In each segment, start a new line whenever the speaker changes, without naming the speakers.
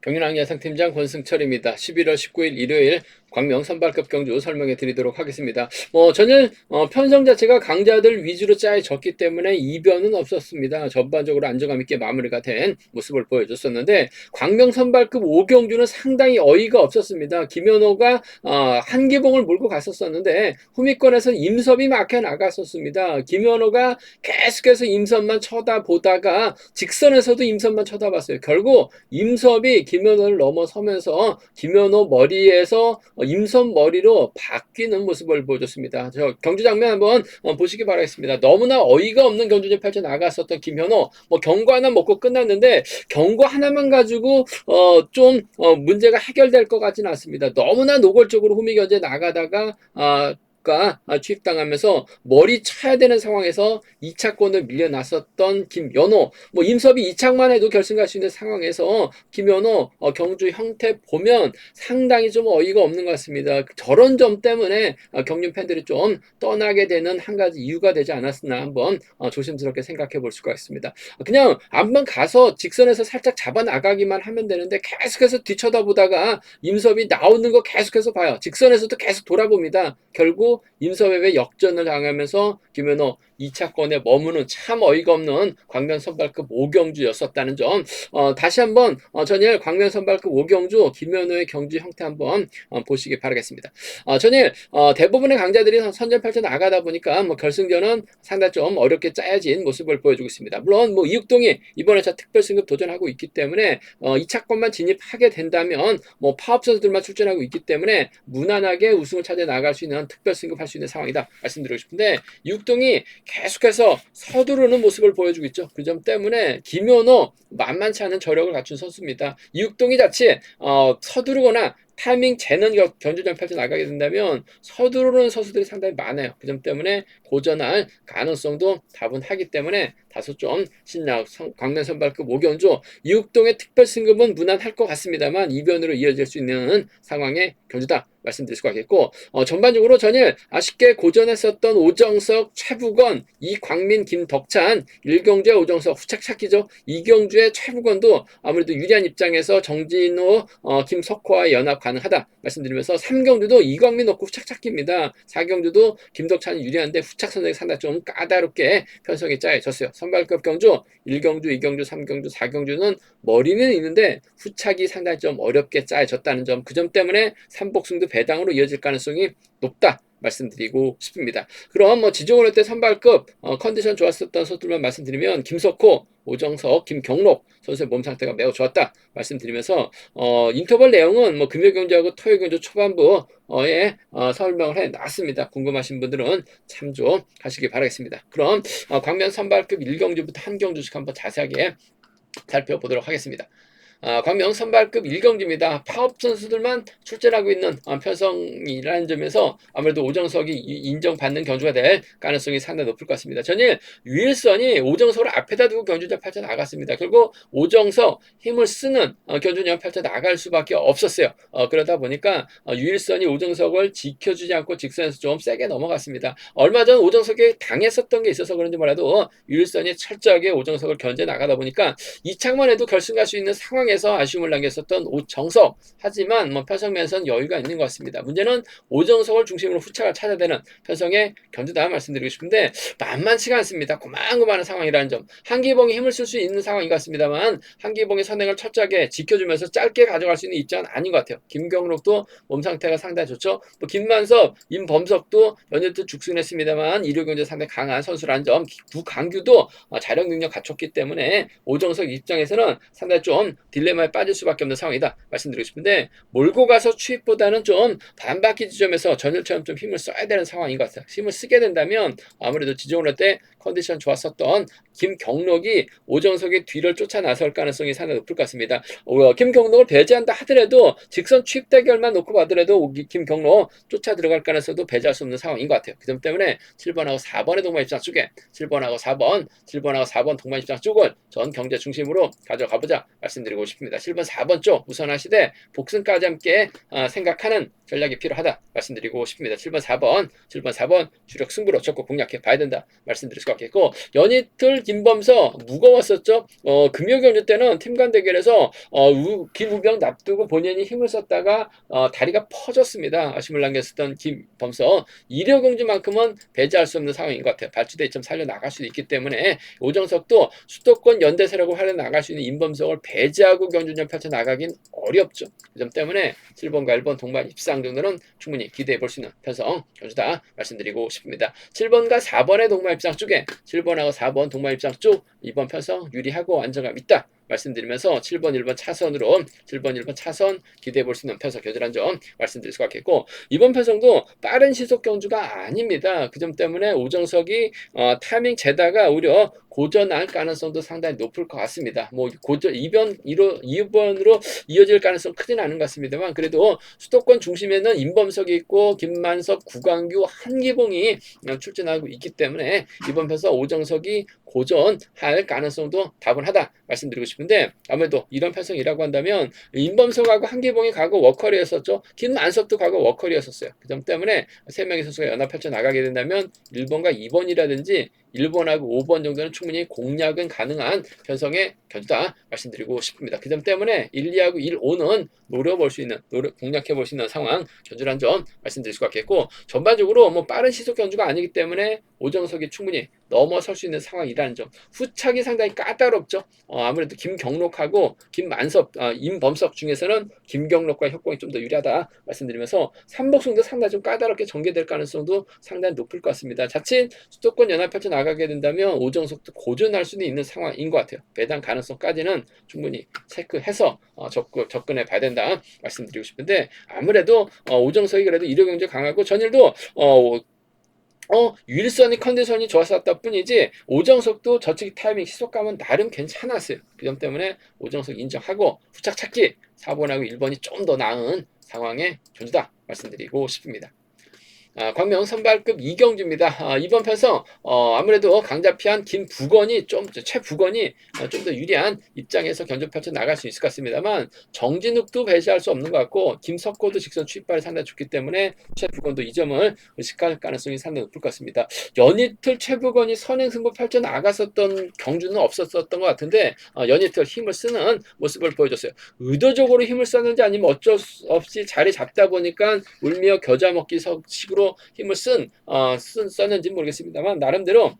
경륜왕 예상팀장 권승철입니다. 11월 19일 일요일 광명 선발급 경주 설명해 드리도록 하겠습니다. 전일 편성 자체가 강자들 위주로 짜여졌기 때문에 이변은 없었습니다. 전반적으로 안정감 있게 마무리가 된 모습을 보여줬었는데 광명 선발급 5경주는 상당히 어이가 없었습니다. 김현호가 한기봉을 몰고 갔었었는데 후미권에서 임섭이 막혀 나갔었습니다. 김현호가 계속해서 임섭만 쳐다보다가 직선에서도 임섭만 쳐다봤어요. 결국 임섭이 김현호를 넘어서면서 김현호 머리에서 임섭 머리로 바뀌는 모습을 보여줬습니다. 저 경주 장면 한번 보시기 바라겠습니다. 너무나 어이가 없는 경주를 펼쳐 나갔었던 김현호, 경고 하나 먹고 끝났는데 경고 하나만 가지고 좀 문제가 해결될 것 같지는 않습니다. 너무나 노골적으로 후미견제 나가다가 취입당하면서 머리 쳐야 되는 상황에서 2차권을 밀려났었던 김연호, 임섭이 2착만 해도 결승 갈 수 있는 상황에서 김연호 경주 형태 보면 상당히 좀 어이가 없는 것 같습니다. 저런 점 때문에 경륜 팬들이 좀 떠나게 되는 한 가지 이유가 되지 않았나 한번 조심스럽게 생각해 볼 수가 있습니다. 그냥 한번 가서 직선에서 살짝 잡아 나가기만 하면 되는데 계속해서 뒤쳐다보다가 임섭이 나오는 거 계속해서 봐요. 직선에서도 계속 돌아봅니다. 결국 임섭의 역전을 당하면서 김현호 2차권에 머무는 참 어이가 없는 광명 선발급 5경주였었다는 점, 다시 한번 전일 광명 선발급 5경주 김현호의 경주 형태 한번 보시기 바라겠습니다. 전일 대부분의 강자들이 선전 펼쳐 나가다 보니까 결승전은 상당히 좀 어렵게 짜여진 모습을 보여주고 있습니다. 물론 이육동이 이번에 특별 승급 도전하고 있기 때문에 2차권만 진입하게 된다면 파업 선수들만 출전하고 있기 때문에 무난하게 우승을 찾아 나갈 수 있는 특별 승급할 수 있는 상황이다 말씀드리고 싶은데, 이육동이 계속해서 서두르는 모습을 보여주고 있죠. 그 점 때문에 김현호 만만치 않은 저력을 갖춘 선수입니다. 이육동이 자칫 서두르거나 타이밍 재는 경주전 펼쳐 나가게 된다면 서두르는 선수들이 상당히 많아요. 그 점 때문에 고전할 가능성도 다분하기 때문에 다소 좀 신나 광명 선발급 5경주 이육동의 특별 승급은 무난할 것 같습니다만 이변으로 이어질 수 있는 상황의 경주다 말씀드릴 수가 있겠고, 전반적으로 전일 아쉽게 고전했었던 오정석, 최부건, 이광민, 김덕찬, 1경주의 오정석 후착 찾기죠. 2경주의 최부건도 아무래도 유리한 입장에서 정진호, 김석호와 연합 가능하다 말씀드리면서 3경주도 이광민 넣고 후착 찾기입니다. 4경주도 김덕찬이 유리한데 후착 선택이 상당히 좀 까다롭게 편성이 짜여졌어요. 선발급 경주 1경주, 2경주, 3경주, 4경주는 머리는 있는데 후착이 상당히 좀 어렵게 짜여졌다는 점, 그 점 때문에 삼복승도 배당으로 이어질 가능성이 높다 말씀드리고 싶습니다. 그럼 지정원회 때 선발급 컨디션 좋았었던 선수들만 말씀드리면 김석호, 오정석, 김경록 선수의 몸 상태가 매우 좋았다 말씀드리면서 인터벌 내용은 금요경주하고 토요경주 초반부에 설명을 해놨습니다. 궁금하신 분들은 참조하시기 바라겠습니다. 그럼 광명 선발급 1경주부터 한 경주씩 한번 자세하게 살펴보도록 하겠습니다. 광명 선발급 1경주입니다. 파업 선수들만 출전하고 있는 편성이라는 점에서 아무래도 오정석이 인정받는 경주가 될 가능성이 상당히 높을 것 같습니다. 전일 유일선이 오정석을 앞에다 두고 경주전 펼쳐 나갔습니다. 결국 오정석 힘을 쓰는 경주전 펼쳐 나갈 수밖에 없었어요. 그러다 보니까 유일선이 오정석을 지켜주지 않고 직선에서 좀 세게 넘어갔습니다. 얼마 전 오정석이 당했었던 게 있어서 그런지 몰라도 유일선이 철저하게 오정석을 견제 나가다 보니까 이착만 해도 결승 갈 수 있는 상황에서 아쉬움을 남겼었던 오정석, 하지만 편성면에서는 여유가 있는 것 같습니다. 문제는 오정석을 중심으로 후착을 찾아야 되는 편성의 경주다 말씀드리고 싶은데 만만치가 않습니다. 고만고만한 상황이라는 점, 한기봉이 힘을 쓸 수 있는 상황인 것 같습니다만 한기봉의 선행을 철저하게 지켜주면서 짧게 가져갈 수 있는 입장은 아닌 것 같아요. 김경록도 몸 상태가 상당히 좋죠. 김만섭, 임범석도 연일도 죽순했습니다만 일요경제 상당히 강한 선수라는 점, 두 강규도 자력 능력 갖췄기 때문에 오정석 입장에서는 상당히 좀 딜레마에 빠질 수밖에 없는 상황이다 말씀드리고 싶은데, 몰고 가서 추입보다는 좀 반바퀴 지점에서 전일처럼 좀 힘을 써야 되는 상황인 것 같아요. 힘을 쓰게 된다면 아무래도 지정을 할 때 컨디션 좋았었던 김경록이 오정석의 뒤를 쫓아 나설 가능성이 상당히 높을 것 같습니다. 김경록을 배제한다 하더라도 직선 추입 대결만 놓고 봐더라도 김경록 쫓아 들어갈 가능성도 배제할 수 없는 상황인 것 같아요. 그 점 때문에 7번하고 4번의 동반 입장 쪽에 7번하고 4번 동반 입장 쪽을 전 경제 중심으로 가져가보자 말씀드리고 싶습니다. 7번, 4번 쪽 우선하시되 복승까지 함께 생각하는 전략이 필요하다 말씀드리고 싶습니다. 7번, 4번 주력 승부로 적극 공략해 봐야 된다 말씀드리고 것 같겠고, 연이틀 김범석 무거웠었죠. 금요경주 때는 팀간 대결에서 김우병 납두고 본인이 힘을 썼다가 다리가 퍼졌습니다. 아쉬움을 남겼었던 김범석. 이려경주만큼은 배제할 수 없는 상황인 것 같아요. 발주대 좀 살려나갈 수도 있기 때문에 오정석도 수도권 연대세라고 활용나갈 수 있는 임범석을 배제하고 경주전 펼쳐나가긴 어렵죠. 그 점 때문에 7번과 1번 동반 입상 정도는 충분히 기대해 볼 수 있는 편성 경주다 말씀드리고 싶습니다. 7번과 4번의 동반 입상 쪽에 7번하고 4번 동반 입상 쪽 이번 편성 유리하고 안정감 있다 말씀드리면서 7번 1번 차선으로 7번 1번 차선 기대해 볼 수 있는 편성 견주란 점 말씀드릴 수 같겠고, 이번 편성도 빠른 시속 경주가 아닙니다. 그 점 때문에 오정석이 타이밍 재다가 오히려 고전할 가능성도 상당히 높을 것 같습니다. 뭐 고전 2번으로 이어질 가능성 크진 않은 것 같습니다만, 그래도 수도권 중심에는 임범석이 있고 김만석, 구광규, 한기봉이 출전하고 있기 때문에 이번 편서 오정석이 고전할 가능성도 다분하다 말씀드리고 싶은데, 아무래도 이런 편성이라고 한다면 임범석하고 한기봉이 과거 워커리였었죠. 김만석도 과거 워커리였었어요. 그 점 때문에 세 명의 선수가 연합 펼쳐 나가게 된다면 1번과 2번이라든지 1번하고 5번 정도는 충분히 공략은 가능한 편성의 견주다 말씀드리고 싶습니다. 그 점 때문에 1, 2하고 1, 5는 노려볼 수 있는, 공략해볼 수 있는 상황 견주란 점 말씀드릴 수 같겠고, 전반적으로 뭐 빠른 시속 견주가 아니기 때문에 오정석이 충분히 넘어설 수 있는 상황이라는 점. 후착이 상당히 까다롭죠. 아무래도 김경록하고 김만석, 임범석 중에서는 김경록과 협공이 좀 더 유리하다 말씀드리면서 삼복승도 상당히 좀 까다롭게 전개될 가능성도 상당히 높을 것 같습니다. 자칫 수도권 연합 펼쳐 나가게 된다면 오정석도 고전할 수도 있는 상황인 것 같아요. 배당 가능성까지는 충분히 체크해서 접근해 봐야 된다 말씀드리고 싶은데, 아무래도 오정석이 그래도 이력경제 강하고 전일도 윌선이 컨디션이 좋았었다 뿐이지 오정석도 저측 타이밍 시속감은 나름 괜찮았어요. 그 점 때문에 오정석 인정하고 후착 찾기 4번하고 1번이 좀 더 나은 상황의 존재다 말씀드리고 싶습니다. 광명 선발급 이경주입니다. 이번 편성 아무래도 강자피한 김부건이 최부건이 좀 더 유리한 입장에서 견적 펼쳐 나갈 수 있을 것 같습니다만, 정진욱도 배제할 수 없는 것 같고 김석호도 직선 출발이 상당히 좋기 때문에 최부건도 이 점을 의식할 가능성이 상당히 높을 것 같습니다. 연이틀 최부건이 선행승부 펼쳐 나갔었던 경주는 없었던 것 같은데 연이틀 힘을 쓰는 모습을 보여줬어요. 의도적으로 힘을 썼는지 아니면 어쩔 수 없이 자리 잡다 보니까 울며 겨자 먹기 식으로 힘을 썼는지 모르겠습니다만, 나름대로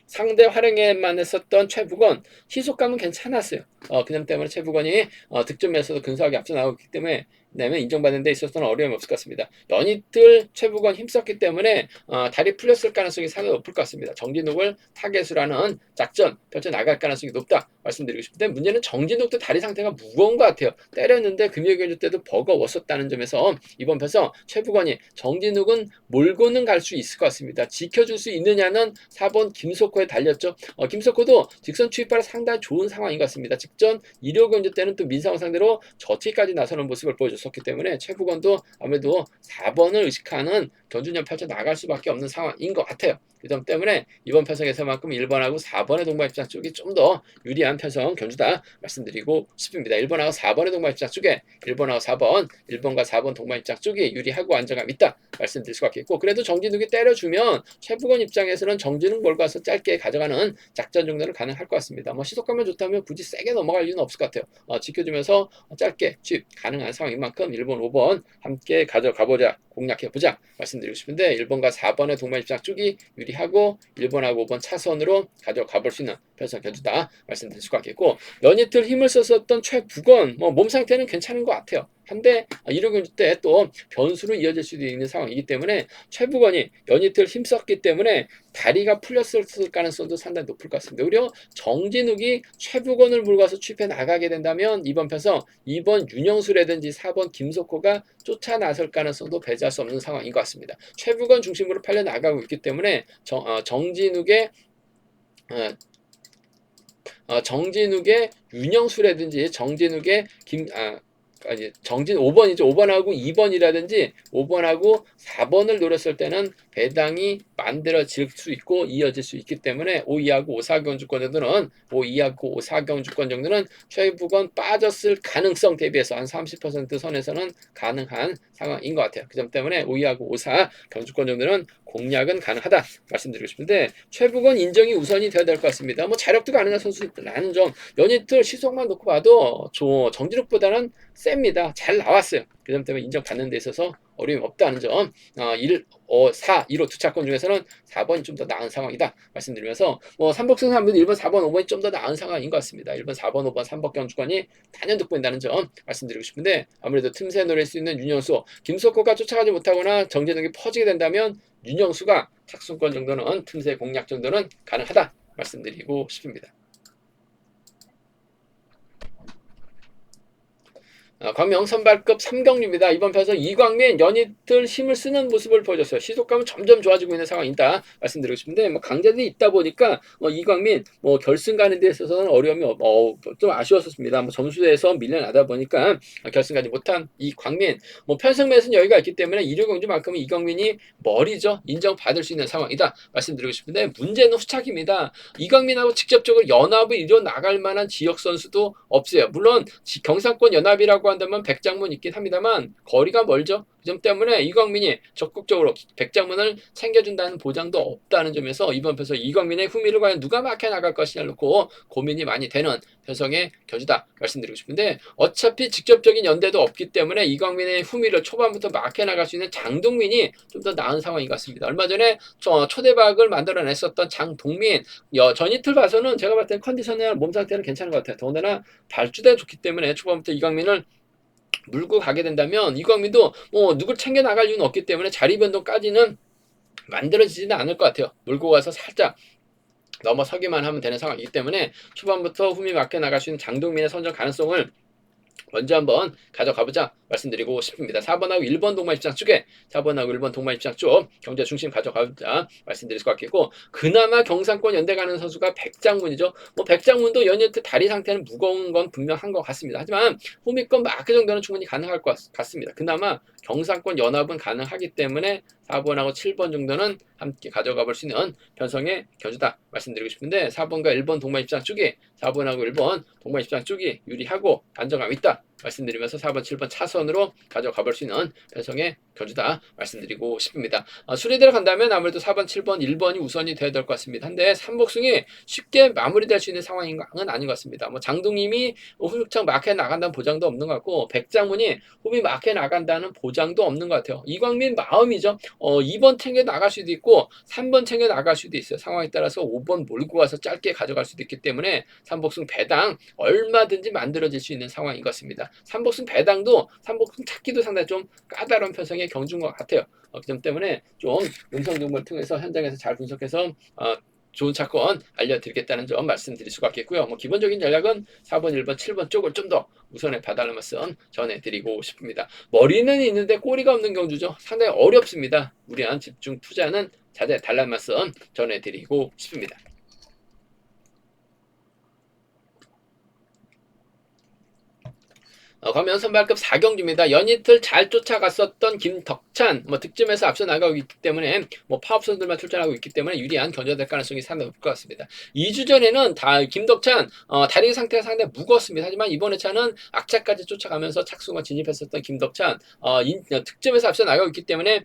상대 활용에만 했었던 최부건 희속감은 괜찮았어요. 그 점 때문에 최부건이 득점에서도 근소하게 앞서 나오기 때문에 인정받는 데 있어서는 어려움이 없을 것 같습니다. 연이틀 최부건 힘썼기 때문에 다리 풀렸을 가능성이 상당히 높을 것 같습니다. 정진욱을 타겟으로 하는 작전 펼쳐 나갈 가능성이 높다 말씀드리고 싶은데, 문제는 정진욱도 다리 상태가 무거운 것 같아요. 때렸는데 금요일경주 때도 버거웠었다는 점에서 이번 편서 최부건이 정진욱은 몰고는 갈 수 있을 것 같습니다. 지켜줄 수 있느냐는 4번 김석호에 달렸죠. 김석호도 직선 추입발이 상당히 좋은 상황인 것 같습니다. 직전 일요경주 때는 또 민상을 상대로 저치까지 나서는 모습을 보여줬었기 때문에 최부건도 아무래도 4번을 의식하는 견주전 펼쳐 나갈 수밖에 없는 상황인 것 같아요. 그 점 때문에 이번 편성에서만큼 1번하고 4번의 동반 입장 쪽이 좀 더 유리한 편성 견주다 말씀드리고 싶습니다. 1번하고 4번의 동반 입장 쪽에 1번하고 4번, 1번과 4번 동반 입장 쪽이 유리하고 안정감 있다 말씀드릴 수 같겠고, 그래도 정진욱이 때려주면 최부건 입장에서는 정진욱 몰고 와서 짧게 가져가는 작전 정도는 가능할 것 같습니다. 뭐 시속감만 좋다면 굳이 세게 넘어갈 이유는 없을 것 같아요. 지켜주면서 짧게 취입 가능한 상황인 만큼 1번, 5번 함께 가져가보자, 공략해보자 말씀드리고 싶은데, 1번과 4번의 동반 입장 쪽이 유리하고 1번하고 5번 차선으로 가져가볼 수 있는 편성 견주다 말씀드릴 수 같겠고, 연이틀 힘을 썼었던 최부건 몸 상태는 괜찮은 것 같아요. 한데 1호 경주 때 또 변수로 이어질 수도 있는 상황이기 때문에 최부건이 연이틀 힘썼기 때문에 다리가 풀렸을 가능성도 상당히 높을 것 같습니다. 오히려 정진욱이 최부건을 몰고 와서 취입해 나가게 된다면 이번 편서 2번 윤영수라든지 4번 김석호가 쫓아 나설 가능성도 배제할 수 없는 상황인 것 같습니다. 최부건 중심으로 팔려 나가고 있기 때문에 정진욱의 윤영수라든지 정진욱의 정진 5번이죠. 5번하고 2번이라든지 5번하고 4번을 노렸을 때는 배당이 만들어질 수 있고 이어질 수 있기 때문에 5, 2하고 5, 4경주권 정도는 5, 2하고 5, 4경주권 정도는 최부건 빠졌을 가능성 대비해서 한 30% 선에서는 가능한 상황인 것 같아요. 그 점 때문에 5, 2하고 5, 4경주권 정도는 공략은 가능하다 말씀드리고 싶은데 최북은 인정이 우선이 되어야 될 것 같습니다. 뭐 자력도 가능한 선수라는 점 연이틀 시속만 놓고 봐도 정진욱보다는 셉니다. 잘 나왔어요. 그 점 때문에 인정받는 데 있어서 어려움이 없다는 점 1, 4, 1호 두 차권 중에서는 4번이 좀 더 나은 상황이다 말씀드리면서 뭐 삼복승 3번 1번 4번 5번이 좀 더 나은 상황인 것 같습니다. 1번 4번 5번 3번 경주권이 단연 돋보인다는 점 말씀드리고 싶은데 아무래도 틈새 노릴 수 있는 윤영수 김석호가 쫓아가지 못하거나 정재동이 퍼지게 된다면 윤영수가 착순권 정도는 틈새 공략 정도는 가능하다 말씀드리고 싶습니다. 광명 선발급 3경주입니다. 이번 편에서 이광민 연이틀 힘을 쓰는 모습을 보여줬어요. 시속감은 점점 좋아지고 있는 상황이다 말씀드리고 싶은데 뭐 강자들이 있다 보니까 이광민 결승 가는 데 있어서는 어려움이 좀 아쉬웠었습니다. 점수에서 밀려나다 보니까 결승 가지 못한 이광민 편성매에서는 여유가 있기 때문에 1호 경주만큼은 이광민이 머리죠. 인정받을 수 있는 상황이다 말씀드리고 싶은데 문제는 후착입니다. 이광민하고 직접적으로 연합을 이뤄 나갈 만한 지역 선수도 없어요. 물론 경상권 연합이라고 한다면 백장문 있긴 합니다만 거리가 멀죠. 그 점 때문에 이광민이 적극적으로 백장문을 챙겨준다는 보장도 없다는 점에서 이번 편에서 이광민의 후미를 과연 누가 막혀 나갈 것이냐 놓고 고민이 많이 되는 편성의 견주다 말씀드리고 싶은데 어차피 직접적인 연대도 없기 때문에 이광민의 후미를 초반부터 막혀 나갈 수 있는 장동민이 좀 더 나은 상황인 것 같습니다. 얼마 전에 초대박을 만들어냈었던 장동민 전이틀 봐서는 제가 봤을 때 컨디션이나 몸 상태는 괜찮은 것 같아요. 더군다나 발주대가 좋기 때문에 초반부터 이광민을 물고 가게 된다면 이광민도 누굴 챙겨 나갈 이유는 없기 때문에 자리 변동까지는 만들어지지는 않을 것 같아요. 물고 가서 살짝 넘어서기만 하면 되는 상황이기 때문에 초반부터 후미 막혀 나갈 수 있는 장동민의 선정 가능성을 먼저 한번 가져가보자 말씀드리고 싶습니다. 4번하고 1번 동반 입장 쪽에 4번하고 1번 동반 입장 쪽 경제 중심 가져가보자 말씀드릴 것 같겠고 그나마 경상권 연대 가는 선수가 백장문이죠. 백장문도 연이틀 다리 상태는 무거운 건 분명한 것 같습니다. 하지만 호미권 마크 정도는 충분히 가능할 것 같습니다. 그나마 경상권 연합은 가능하기 때문에 4번하고 7번 정도는 함께 가져가 볼 수 있는 편성의 견주다 말씀드리고 싶은데 4번과 1번 동반 입장 쪽이 4번하고 1번 동반 입장 쪽이 유리하고 안정감 있다 말씀드리면서 4번, 7번 차선으로 가져가 볼 수 있는 편성의 견주다 말씀드리고 싶습니다. 수리대로 간다면 아무래도 4번, 7번, 1번이 우선이 되어야 될 것 같습니다. 한데 삼복승이 쉽게 마무리될 수 있는 상황은 아닌 것 같습니다. 장동임이 후육창 마크에 나간다는 보장도 없는 것 같고 백장문이 후미 마크에 나간다는 보장도 없는 것 같아요. 이광민 마음이죠. 2번 챙겨 나갈 수도 있고 3번 챙겨 나갈 수도 있어요. 상황에 따라서 5번 몰고 와서 짧게 가져갈 수도 있기 때문에 삼복승 배당 얼마든지 만들어질 수 있는 상황인 것 같습니다. 삼복승 배당도 삼복승 찾기도 상당히 좀 까다로운 편성의 경주인 것 같아요. 그 점 때문에 좀 음성 정보를 통해서 현장에서 잘 분석해서 좋은 차권 알려드리겠다는 점 말씀드릴 수가 있겠고요. 기본적인 전략은 4번, 1번, 7번 쪽을 좀 더 우선에 봐달라는 말씀 전해드리고 싶습니다. 머리는 있는데 꼬리가 없는 경주죠. 상당히 어렵습니다. 무리한 집중 투자는 자제 달라는 말씀 전해드리고 싶습니다. 과면 선발급 4경주입니다. 연이틀 잘 쫓아갔었던 김덕찬 득점에서 앞서 나가고 있기 때문에 파업 선수들만 출전하고 있기 때문에 유리한 견저될 가능성이 상당히 높을 것 같습니다. 2주 전에는 김덕찬 다리 상태가 상당히 무거웠습니다. 하지만 이번 회차는 악차까지 쫓아가면서 착수가 진입했었던 김덕찬 득점에서 앞서 나가고 있기 때문에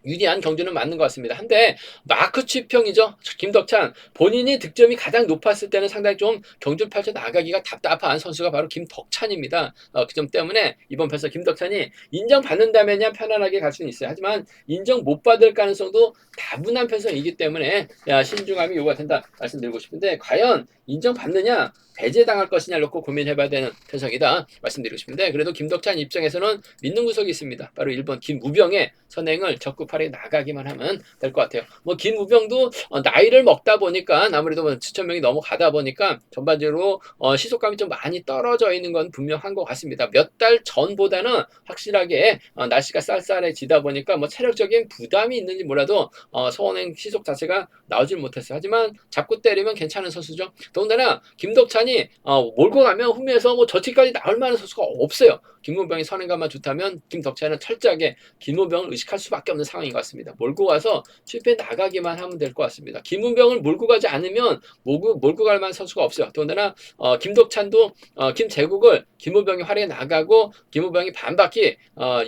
유리한 경주는 맞는 것 같습니다. 한데 마크 취평이죠. 김덕찬 본인이 득점이 가장 높았을 때는 상당히 좀 경주를 펼쳐 나가기가 답답한 선수가 바로 김덕찬입니다. 그 점 때문에 이번 편에서 김덕찬이 인정받는다면야 편안하게 갈 수는 있어요. 하지만 인정 못 받을 가능성도 다분한 편성이기 때문에 신중함이 요구가 된다 말씀드리고 싶은데 과연 인정받느냐 배제당할 것이냐 놓고 고민해봐야 되는 편성이다 말씀드리고 싶은데 그래도 김덕찬 입장에서는 믿는 구석이 있습니다. 바로 1번 김우병의 선행을 적극하게 나가기만 하면 될 것 같아요. 김우병도 나이를 먹다 보니까 아무래도 7,000명이 넘어가다 보니까 전반적으로 시속감이 좀 많이 떨어져 있는 건 분명한 것 같습니다. 몇 달 전보다는 확실하게 날씨가 쌀쌀해지다 보니까 체력적인 부담이 있는지 몰라도 선행 시속 자체가 나오질 못했어요. 하지만 잡고 때리면 괜찮은 선수죠. 더군다나 김덕찬이 몰고 가면 후미에서 저치까지 나올 만한 선수가 없어요. 김무병이 선행감만 좋다면 김덕찬은 철저하게 김무병을 의식할 수밖에 없는 상황인 것 같습니다. 몰고 가서 취입해 나가기만 하면 될 것 같습니다. 김무병을 몰고 가지 않으면 몰고 갈 만한 선수가 없어요. 더군다나 김덕찬도 김제국을 김무병이 활에 나가고 김무병이 반바퀴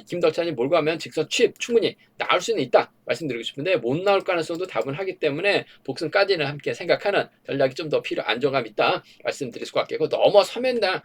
김덕찬이 몰고 가면 직선 취입 충분히 나올 수는 있다 말씀드리고 싶은데 못 나올 가능성도 다분하기 때문에 복승까지는 함께 생각하는 전략이 좀 더 필요 안정감 있다 말씀드릴 수 같겠고 넘어서면냐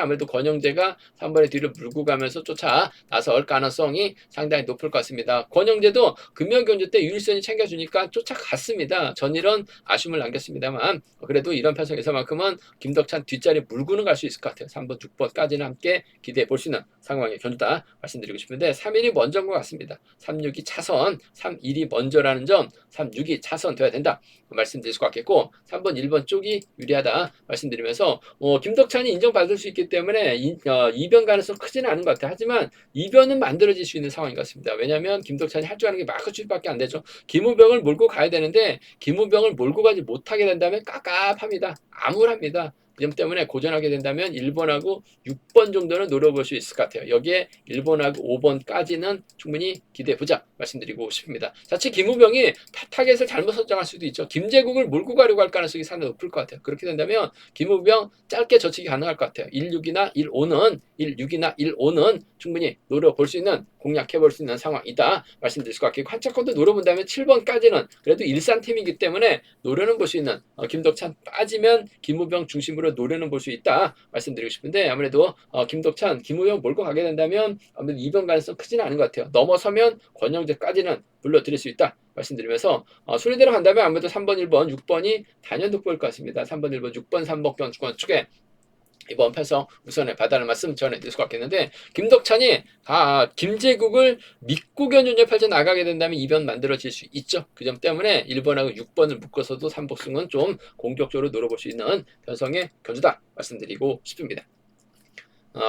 아무래도 권영재가 3번의 뒤를 물고 가면서 쫓아 나설 가능성이 상당히 높을 것 같습니다. 권영재도 금연경주 때 유일선이 챙겨주니까 쫓아갔습니다. 전일은 아쉬움을 남겼습니다만 그래도 이런 편성에서만큼은 김덕찬 뒷자리 물고는 갈 수 있을 것 같아요. 3번, 6번까지는 함께 기대해 볼 수 있는 상황의 견주다 말씀드리고 싶은데 3일이 먼저인 것 같습니다. 362 차선, 31이 먼저라는 점, 362 차선 돼야 된다 말씀드릴 수 같겠고 3번, 1번 쪽이 유리하다 말씀드리면서 김덕찬이 인정받을 수 있기 때문에 이변 가능성 크지는 않은 것 같아요. 하지만 이변은 만들어질 수 있는 상황인 것 같습니다. 왜냐하면 김덕찬이 할 줄 아는 게 마크 출입밖에 안 되죠. 김우병을 몰고 가야 되는데 김우병을 몰고 가지 못하게 된다면 깝깝합니다. 암울합니다. 그 점 때문에 고전하게 된다면 1번하고 6번 정도는 노려볼 수 있을 것 같아요. 여기에 1번하고 5번까지는 충분히 기대해보자 말씀드리고 싶습니다. 자칫 김우병이 타겟을 잘못 설정할 수도 있죠. 김제국을 몰고 가려고 할 가능성이 상당히 높을 것 같아요. 그렇게 된다면 김우병 짧게 젖히기 가능할 것 같아요. 16이나 15는 충분히 노려볼 수 있는 공략해볼 수 있는 상황이다 말씀드릴 것 같고 한차권도 노려본다면 7번까지는 그래도 일산팀이기 때문에 노려는 볼 수 있는 김덕찬 빠지면 김우병 중심으로 노려는 볼 수 있다 말씀드리고 싶은데 아무래도 김덕찬, 김우병 몰고 가게 된다면 아무래도 2번 가능성 크지는 않은 것 같아요. 넘어서면 권영재까지는 불러드릴 수 있다 말씀드리면서 순위대로 간다면 아무래도 3번, 1번, 6번이 단연독보일 것 같습니다. 3번, 1번, 6번, 3번 경주권 축에 이번 편성 우선에 봐달라는 말씀 전해드릴 것 같겠는데 김덕찬이 김제국을 믿고 견준에 펼쳐 나가게 된다면 이변 만들어질 수 있죠. 그 점 때문에 1번하고 6번을 묶어서도 3복승은 좀 공격적으로 노려볼 수 있는 편성의 견주다 말씀드리고 싶습니다.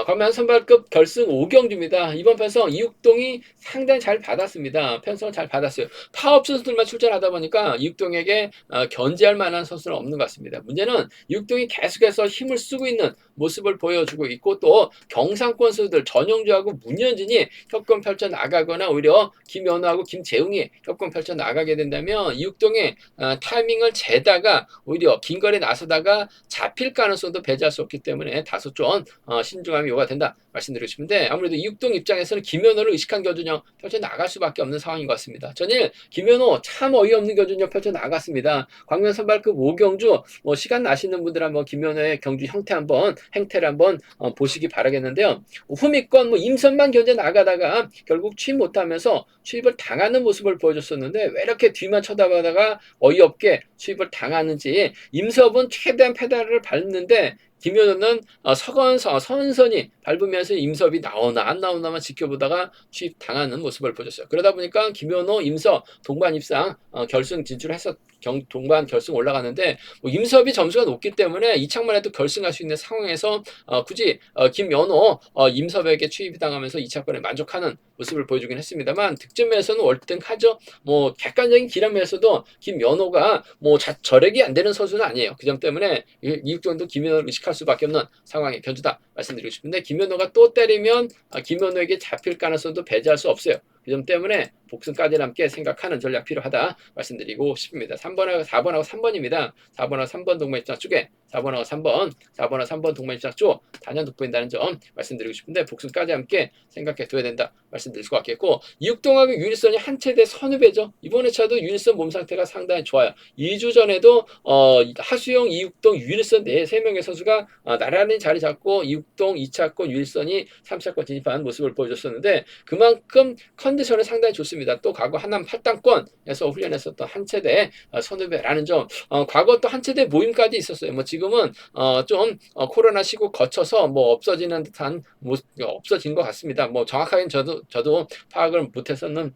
그러면 선발급 결승 5경주입니다. 이번 편성 이육동이 상당히 잘 받았습니다. 편성을 잘 받았어요. 파업 선수들만 출전하다 보니까 이육동에게 견제할 만한 선수는 없는 것 같습니다. 문제는 이육동이 계속해서 힘을 쓰고 있는 모습을 보여주고 있고 또 경상권 선수들 전용주하고 문현진이 협공 펼쳐 나가거나 오히려 김연우하고 김재웅이 협공 펼쳐 나가게 된다면 이육동의 타이밍을 재다가 오히려 긴 거리에 나서다가 잡힐 가능성도 배제할 수 없기 때문에 다소 좀 신중함이 요구가 된다 말씀드리고 싶은데 아무래도 이육동 입장에서는 김연호를 의식한 견준형 펼쳐 나갈 수밖에 없는 상황인 것 같습니다. 전일 김연호 참 어이없는 견준형 펼쳐 나갔습니다. 광명 선발급 5경주 시간 나시는 분들 한번 김연호의 경주 행태를 한번 보시기 바라겠는데요. 후미권 임선만 견제 나가다가 결국 취입 못하면서 취입을 당하는 모습을 보여줬었는데 왜 이렇게 뒤만 쳐다보다가 어이없게 취입을 당하는지 임섭은 최대한 페달을 밟는데 김연호는 선선히 밟으면서 임섭이 나오나 안 나오나만 지켜보다가 취입당하는 모습을 보였어요. 그러다 보니까 김연호, 임섭 동반 입상 결승 진출했었 동반 결승 올라가는데 임섭이 점수가 높기 때문에 이창만 해도 결승할 수 있는 상황에서 굳이 김연호, 임섭에게 취입이 당하면서 2차권에 만족하는 모습을 보여주긴 했습니다만 득점에서는 월등하죠. 객관적인 기량에서도 김연호가 저력이 안 되는 선수는 아니에요. 그 점 때문에 이육정도 김연호를 의식할 수밖에 없는 상황의 견주다 말씀드리고 싶은데 김연호가 또 때리면 김연호에게 잡힐 가능성도 배제할 수 없어요. 그 점 때문에 복승까지 함께 생각하는 전략 필요하다 말씀드리고 싶습니다. 4번하고 3번입니다. 4번하고 3번 동반 입장 쪽에 4번하고 3번 동반 입장 쪽 단연 돋보인다는 점 말씀드리고 싶은데 복승까지 함께 생각해 둬야 된다 말씀드릴 것 같겠고 이육동하고 유일선이 한 채대 선후배죠. 이번 회차도 유일선 몸 상태가 상당히 좋아요. 2주 전에도 하수영, 이육동, 유일선 3명의 선수가 나란히 자리 잡고 이육동 2차권, 유일선이 3차권 진입한 모습을 보여줬었는데 그만큼 컨디션은 상당히 좋습니다. 또 과거 하남 8단권에서 훈련했었던 한 채대 선후배라는 점 과거 또 한 채대 모임까지 있었어요. 지금은 좀 코로나 시국 거쳐서 없어지는 듯한 없어진 것 같습니다. 정확하게는 저도 파악을 못했었는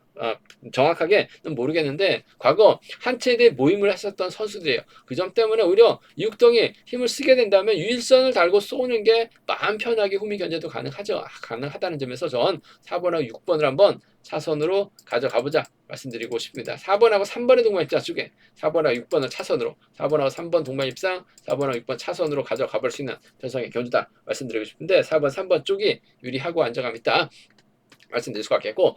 정확하게는 모르겠는데 과거 한 채대 모임을 했었던 선수들이에요. 그 점 때문에 오히려 이육동이 힘을 쓰게 된다면 유일선을 달고 쏘는 게 마음 편하게 후미 견제도 가능하죠. 가능하다는 점에서 전 4번하고 6번을 한번 차선으로 가져가보자 말씀드리고 싶습니다. 4번하고 3번의 동반 입장 쪽에 4번하고 6번을 차선으로, 4번하고 3번 동반 입상, 4번하고 6번 차선으로 가져가 볼 수 있는 편성의 견주다 말씀드리고 싶은데 4번, 3번 쪽이 유리하고 안정감 있다 말씀드릴 수가 있겠고,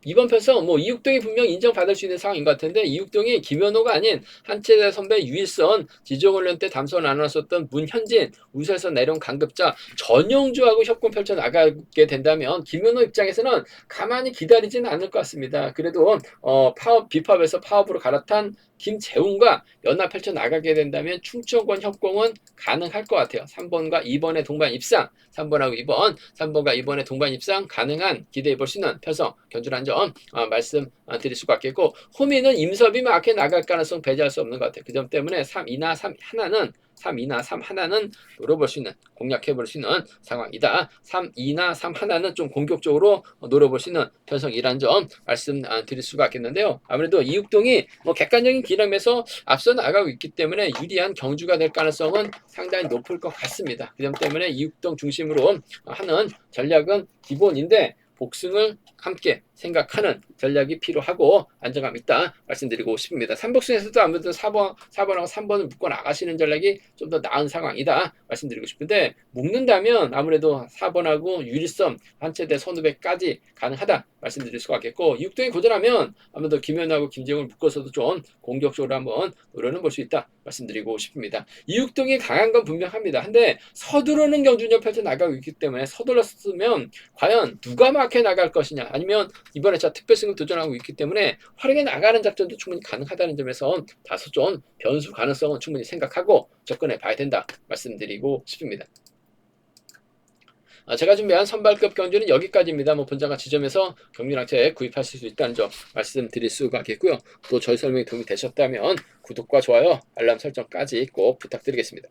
이번 편성 이육동이 분명 인정받을 수 있는 상황인 것 같은데, 이육동이 김현호가 아닌 한채대 선배 유일선, 지정훈련 때 담선을 안 나눴었던 문현진, 우세선 내려온 강급자 전용주하고 협공 펼쳐 나가게 된다면 김현호 입장에서는 가만히 기다리지는 않을 것 같습니다. 그래도 비팝에서 파업으로 갈아탄 김재훈과 연합 펼쳐 나가게 된다면 충청권 협공은 가능할 것 같아요. 3번과 2번의 동반 입상, 3번하고 2번, 3번과 2번의 동반 입상 가능한 기대해 볼 수 있는 편성 견주란 점 말씀드릴 수가 있겠고, 호미는 임섭이 막혀 나갈 가능성 배제할 수 없는 것 같아요. 그 점 때문에 3이나 3 하나는 노려볼 수 있는, 공략해볼 수 있는 상황이다. 3이나 3 하나는 좀 공격적으로 노려볼 수 있는 편성이란 점 말씀드릴 수가 있겠는데요. 아무래도 이육동이 객관적인 기량에서 앞서 나가고 있기 때문에 유리한 경주가 될 가능성은 상당히 높을 것 같습니다. 그 점 때문에 이육동 중심으로 하는 전략은 기본인데 복승을 함께 생각하는 전략이 필요하고 안정감 있다 말씀드리고 싶습니다. 삼복승에서도 아무래도 4번하고 3번을 묶어 나가시는 전략이 좀 더 나은 상황이다 말씀드리고 싶은데, 묶는다면 아무래도 4번하고 유리섬 한체대 선후배까지 가능하다 말씀드릴 수가 있겠고, 이육동이 고전하면 아무래도 김현우하고 김재웅을 묶어서도 좀 공격적으로 한번 노려는 볼 수 있다 말씀드리고 싶습니다. 이육동이 강한 건 분명합니다. 근데 서두르는 경주력 펼쳐 나가고 있기 때문에 서둘렀으면 과연 누가 막혀 나갈 것이냐, 아니면 이번에 특별승을 도전하고 있기 때문에 활용해 나가는 작전도 충분히 가능하다는 점에서 다소 좀 변수 가능성은 충분히 생각하고 접근해 봐야 된다 말씀드리고 싶습니다. 제가 준비한 선발급 경주는 여기까지입니다. 본장과 지점에서 경륜학체 구입하실 수 있다는 점 말씀드릴 수가 있겠고요. 또 저희 설명이 도움이 되셨다면 구독과 좋아요, 알람 설정까지 꼭 부탁드리겠습니다.